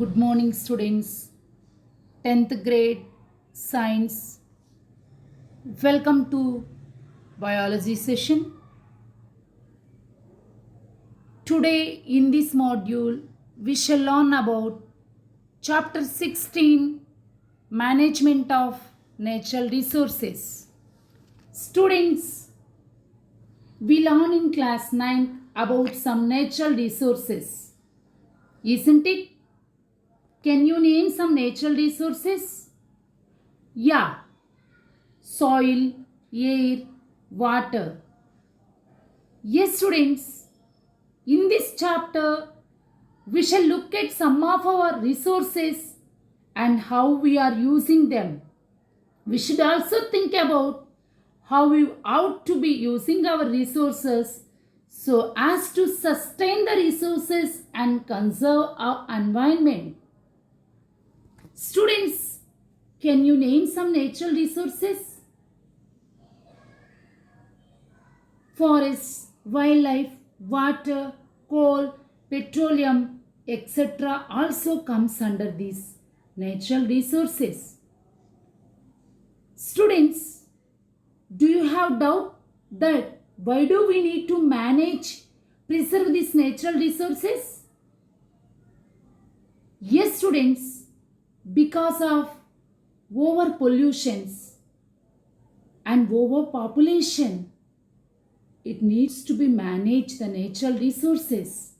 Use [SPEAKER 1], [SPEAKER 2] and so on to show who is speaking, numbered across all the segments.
[SPEAKER 1] Good morning, students. 10th grade science. Welcome to biology session. Today in this module we shall learn about chapter 16, management of natural resources. Students, we learn in class 9 about some natural resources, isn't it? Can you name some natural resources? Yeah, soil, air, water. Yes, students, in this chapter, we shall look at some of our resources and how we are using them. We should also think about how we ought to be using our resources so as to sustain the resources and conserve our environment. Students, can you name some natural resources? Forests, wildlife, water, coal, petroleum, etc. also comes under these natural resources. Students, do you have doubt that why do we need to preserve these natural resources? Yes, students, because of overpollutions and overpopulation, it needs to be managed the natural resources.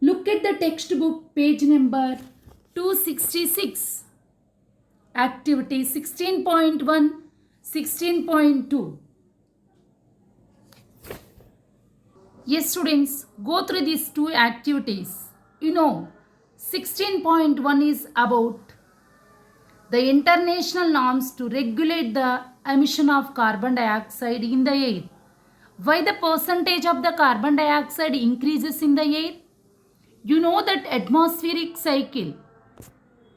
[SPEAKER 1] Look at the textbook page number 266. Activity 16.1, 16.2. Yes, students, go through these two activities. 16.1 is about the international norms to regulate the emission of carbon dioxide in the air. Why the percentage of the carbon dioxide increases in the air? You know that atmospheric cycle.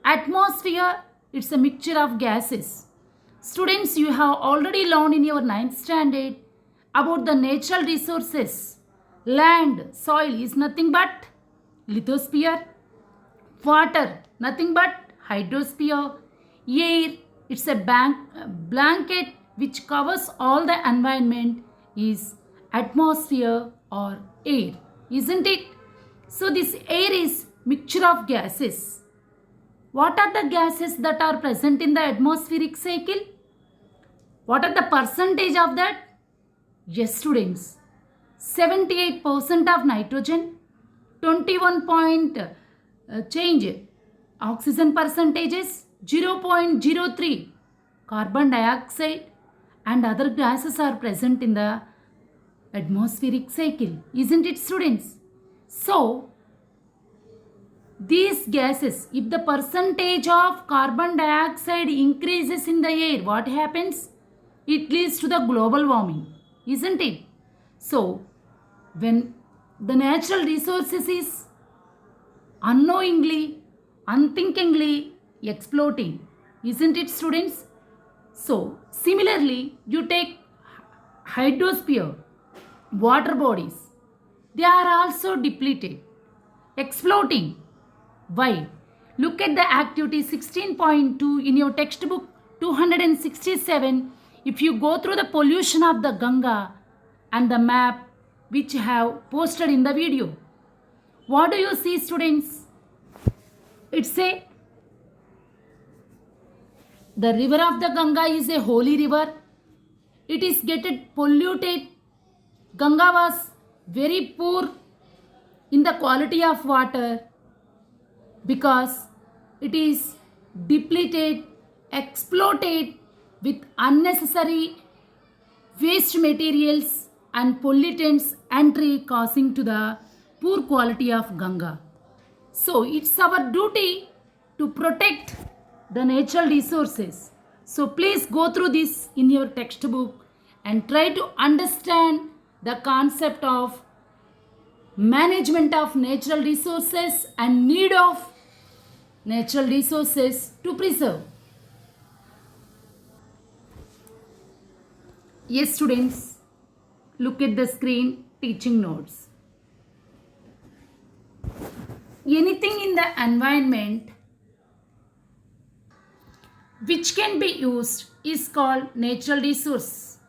[SPEAKER 1] Atmosphere, it's a mixture of gases. Students, you have already learned in your 9th standard about the natural resources. Land, soil is nothing but lithosphere. Water, nothing but hydrosphere. Air, it's a blanket which covers all the environment, is atmosphere or air, isn't it? So this air is mixture of gases. What are the gases that are present in the atmospheric cycle? What are the percentage of that? Yes, students, 78% of nitrogen, 21 point change oxygen percentages, 0.03 carbon dioxide and other gases are present in the atmospheric cycle, isn't it, students? So these gases, if the percentage of carbon dioxide increases in the air, what happens? It leads to the global warming, isn't it? So when the natural resources is unknowingly, unthinkingly exploiting, isn't it, students? So similarly, you take hydrosphere, water bodies, they are also depleted, exploding. Why? Look at the activity 16.2 in your textbook 267. If you go through the pollution of the Ganga and the map which have posted in the video, what do you see, students? It's the river of the Ganga is a holy river. It is getting polluted. Ganga was very poor in the quality of water because it is depleted, exploited with unnecessary waste materials and pollutants entry causing to the poor quality of Ganga. So it's our duty to protect the natural resources. So please go through this in your textbook and try to understand the concept of management of natural resources and need of natural resources to preserve. Yes, students, look at the screen, teaching notes. Anything in the environment which can be used is called natural resource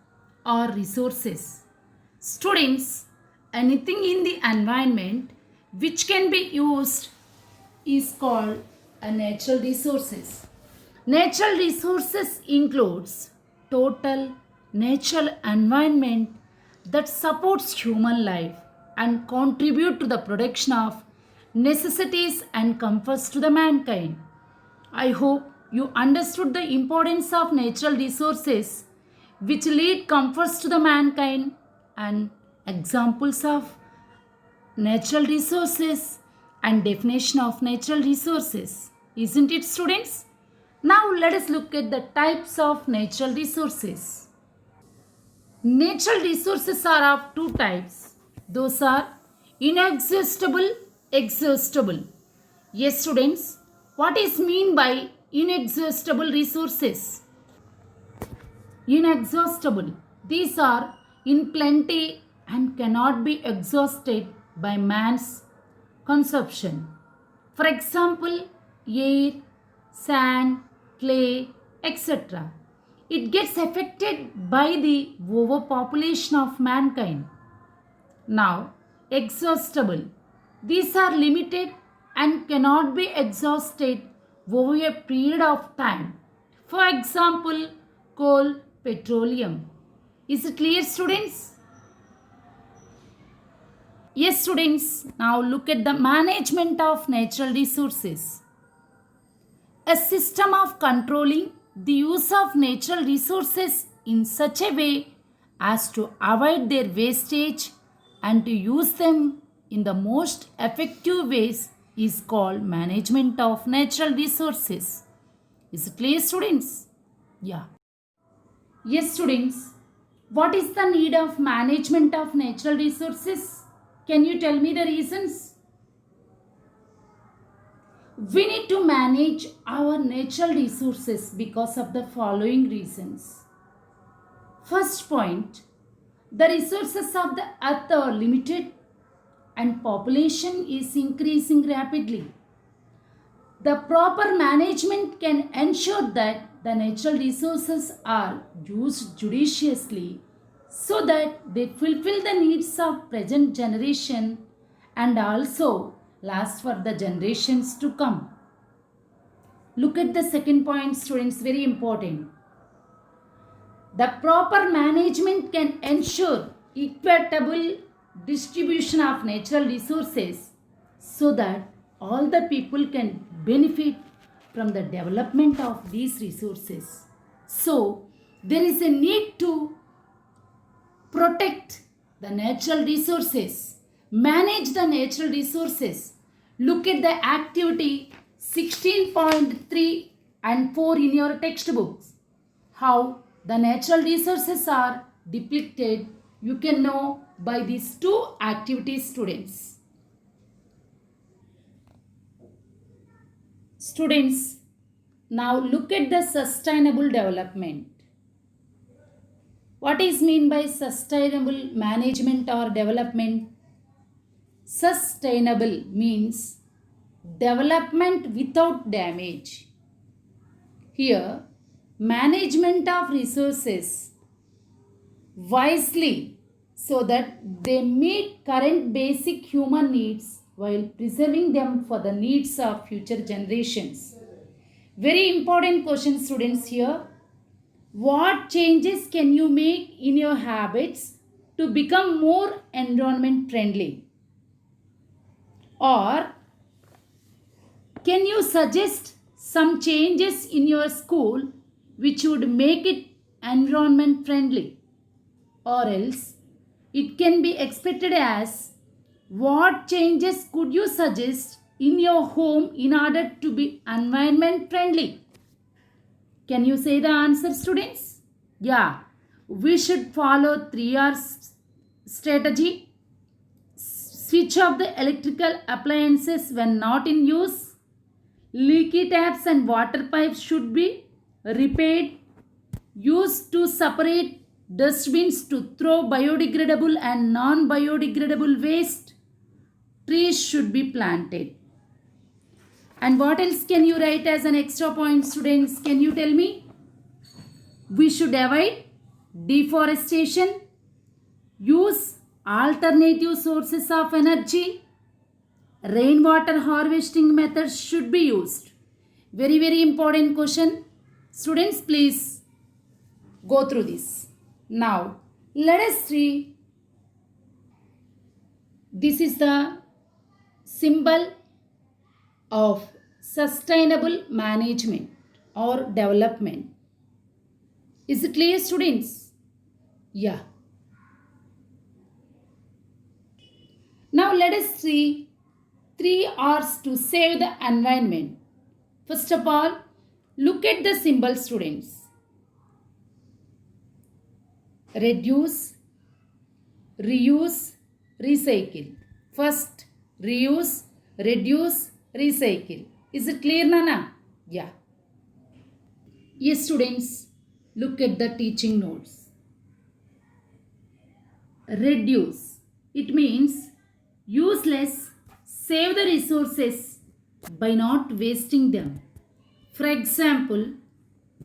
[SPEAKER 1] or resources. Students, anything in the environment which can be used is called a natural resources. Natural resources includes total natural environment that supports human life and contribute to the production of necessities and comforts to the mankind. I hope you understood the importance of natural resources which lead comforts to the mankind and examples of natural resources and definition of natural resources. Isn't it, students? Now let us look at the types of natural resources. Natural resources are of two types. Those are inexhaustible, exhaustible. Yes, students, what is mean by inexhaustible resources? Inexhaustible. These are in plenty and cannot be exhausted by man's consumption. For example, air, sand, clay, etc. It gets affected by the overpopulation of mankind. Now, exhaustible. These are limited and cannot be exhausted over a period of time. For example, coal, petroleum. Is it clear, students? Yes, students. Now look at the management of natural resources. A system of controlling the use of natural resources in such a way as to avoid their wastage and to use them in the most effective ways is called management of natural resources. Is it clear, students? Yeah. Yes, students. What is the need of management of natural resources? Can you tell me the reasons? We need to manage our natural resources because of the following reasons. First point, the resources of the earth are limited and population is increasing rapidly. The proper management can ensure that the natural resources are used judiciously so that they fulfill the needs of present generation and also last for the generations to come. Look at the second point, students, very important. The proper management can ensure equitable distribution of natural resources so that all the people can benefit from the development of these resources. So, there is a need to protect the natural resources, manage the natural resources. Look at the activity 16.3 and 4 in your textbooks. How the natural resources are depicted, you can know by these two activities, students. Students, now look at the sustainable development. What is mean by sustainable management or development? Sustainable means development without damage. Here, management of resources wisely so that they meet current basic human needs while preserving them for the needs of future generations. Very important question, students, here. What changes can you make in your habits to become more environment friendly? Or can you suggest some changes in your school which would make it environment friendly? Or else it can be expected as, what changes could you suggest in your home in order to be environment friendly? Can you say the answer, students? Yeah, we should follow 3R's strategy. Switch off the electrical appliances when not in use. Leaky taps and water pipes should be repaired. Use to separate dustbins to throw biodegradable and non-biodegradable waste. Trees should be planted. And what else can you write as an extra point, students? Can you tell me? We should avoid deforestation, use alternative sources of energy, rainwater harvesting methods should be used. Very, very important question. Students, please go through this. Now, let us see. This is the symbol of sustainable management or development. Is it clear, students? Yeah. Now let us see 3 R's to save the environment. First of all, look at the symbol, students. Reduce, reuse, recycle. First, reuse, reduce, recycle. Is it clear, Nana? Yeah. Yes, students, look at the teaching notes. Reduce. It means use less, save the resources by not wasting them. For example,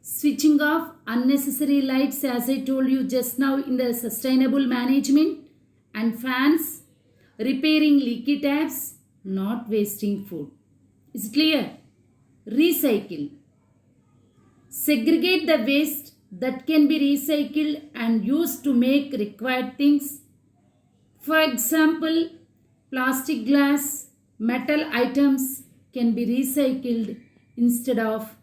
[SPEAKER 1] switching off unnecessary lights, as I told you just now in the sustainable management, and fans, repairing leaky taps, not wasting food. Is it clear? Recycle. Segregate the waste that can be recycled and used to make required things. For example, plastic, glass, metal items can be recycled instead of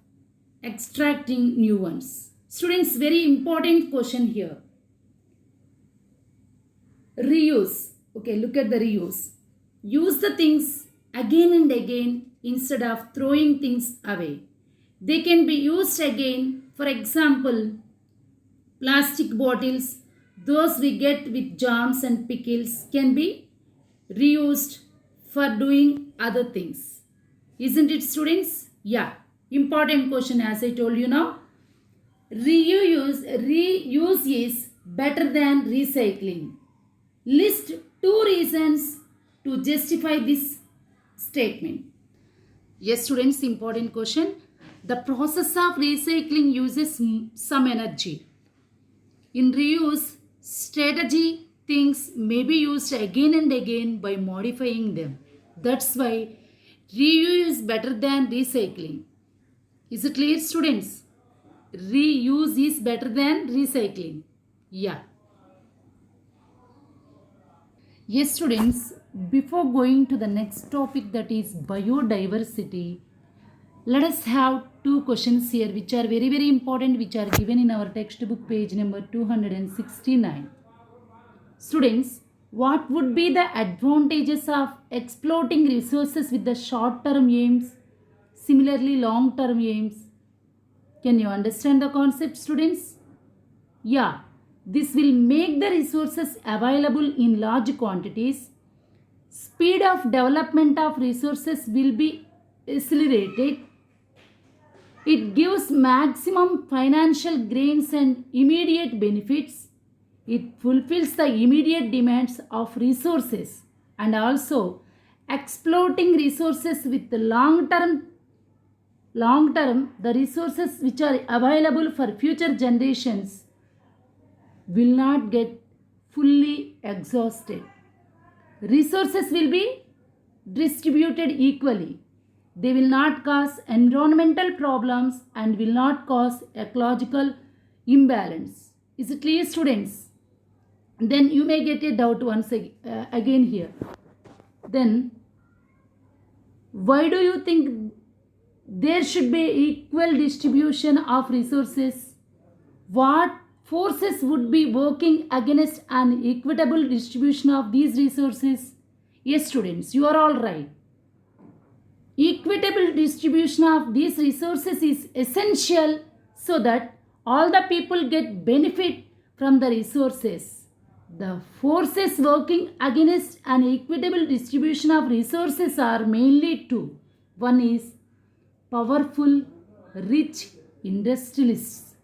[SPEAKER 1] extracting new ones. Students, very important question here. Reuse. Okay, look at the reuse. Use the things again and again instead of throwing things away. They can be used again. For example, plastic bottles, those we get with jams and pickles, can be reused for doing other things. Isn't it, students? Yeah. Important question, as I told you now. Reuse is better than recycling. List 2 reasons to justify this statement. Yes, students, important question. The process of recycling uses some energy. In reuse strategy, things may be used again and again by modifying them. That's why reuse is better than recycling. Is it clear, students? Reuse is better than recycling. Yeah. Yes, students, before going to the next topic, that is biodiversity, let us have 2 questions here which are very, very important, which are given in our textbook page number 269. Students, what would be the advantages of exploiting resources with the short-term aims, similarly long-term aims? Can you understand the concept, students? Yeah, this will make the resources available in large quantities. Speed of development of resources will be accelerated. It gives maximum financial gains and immediate benefits. It fulfills the immediate demands of resources, and also exploiting resources with the long term, the resources which are available for future generations will not get fully exhausted. Resources will be distributed equally. They will not cause environmental problems and will not cause ecological imbalance. Is it clear, students? Then you may get a doubt once again here. Then why do you think there should be equal distribution of resources? What forces would be working against an equitable distribution of these resources? Yes, students, you are all right. Equitable distribution of these resources is essential so that all the people get benefit from the resources. The forces working against an equitable distribution of resources are mainly 2. One is powerful, rich industrialists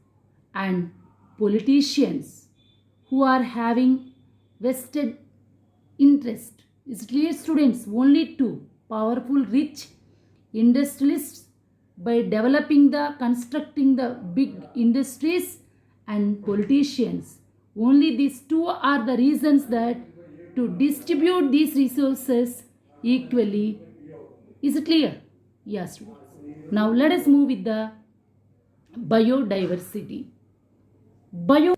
[SPEAKER 1] and politicians who are having vested interest. Is it clear, students? Only 2. Powerful, rich industrialists by developing the constructing the big industries, and politicians. Only these two are the reasons that to distribute these resources equally. Is it clear? Yes, students. Now let us move with the biodiversity. Bio